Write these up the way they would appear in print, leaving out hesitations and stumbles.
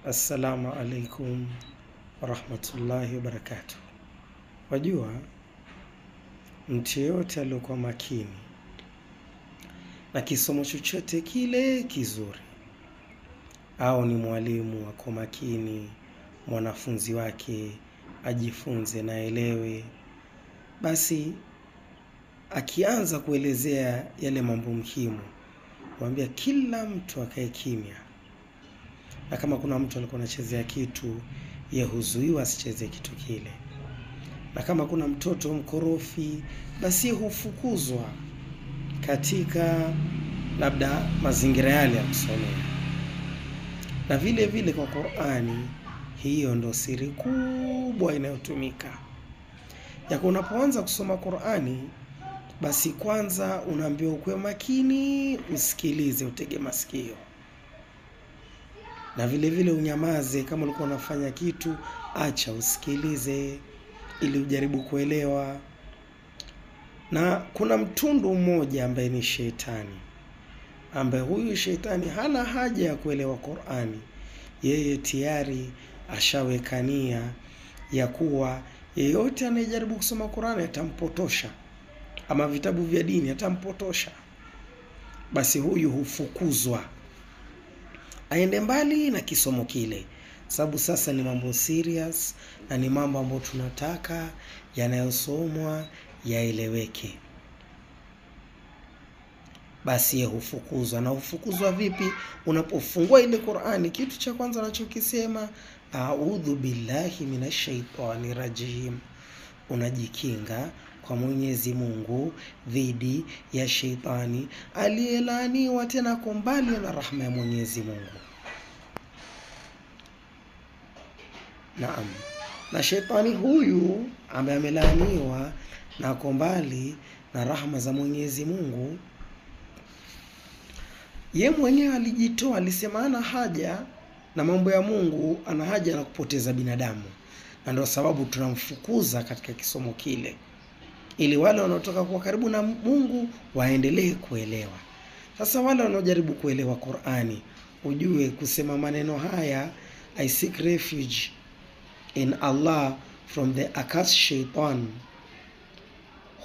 Assalamu alaikum warahmatullahi wabarakatuh. Wajua, mtu yote aliyokuwa makini na kisomo chochote kile kizuri, au ni mwalimu wako makini, mwanafunzi wake ajifunze na elewe, basi akianza kuelezea yale mambo muhimu, waambia kila mtu akae kimya. Na kama kuna mtu alikuwa anachezea kitu, huzuiwa asicheze kitu kile. Na kama kuna mtoto mkorofi, basi hufukuzwa katika labda mazingira yale ya kusomea. Na vile vile kwa Qur'ani, hiyo ndo siri kubwa inayotumika. Ya unapoanza kusoma Qur'ani, basi kwanza unaambiwa ukwe makini, usikilize, utege masikio. Na vile vile unyamaze. Kama ulikuwa unafanya kitu, acha usikilize ili ujaribu kuelewa. Na kuna mtundu mmoja ambaye ni shetani, ambaye huyu shetani hana haja ya kuelewa Qur'ani. Yeye tayari ashawekania ya kuwa yeyote anayejaribu kusoma Qur'ani atampotosha, ama vitabu vya dini atampotosha. Basi huyu hufukuzwa aende mbali na kisomo kile, sababu sasa ni mambo serious na ni mambo ambayo tunataka yanayosomwa yaeleweke. Basi hufukuzwa. Na hufukuzwa vipi? Unapofungua ile Qur'ani, kitu cha kwanza anachokisema a'udhu billahi minash shaitani rajim, unajikinga kwa Mwenyezi Mungu dhidi ya sheitani aliyelaaniwa, tena kwa mbali na rahma ya Mwenyezi Mungu. Naam. Na sheitani huyu ambaye amelaaniwa na kwa mbali na rahma za Mwenyezi Mungu, ye mwenyewe alijitoa, alisema ana haja na mambo ya Mungu, ana haja na kupoteza binadamu. Na ndio sababu tunamfukuza katika kisomo kile, ili wale wanaotaka kuwa karibu na Mungu waendelee kuelewa. Sasa wale wanaojaribu kuelewa Qur'ani, ujue kusema maneno haya, I seek refuge in Allah from the accursed shaitan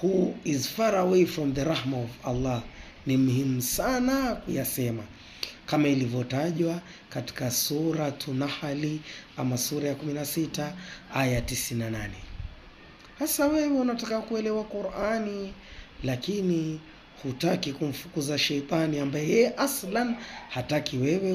who is far away from the rahma of Allah, ni muhimu sana kuyasema, kama ilivyotajwa katika sura Nahli ama sura ya 16 aya 98. Sasa wewe unataka kuelewa Qur'ani, lakini hutaki kumfukuza sheitani ambaye yeye aslan hataki wewe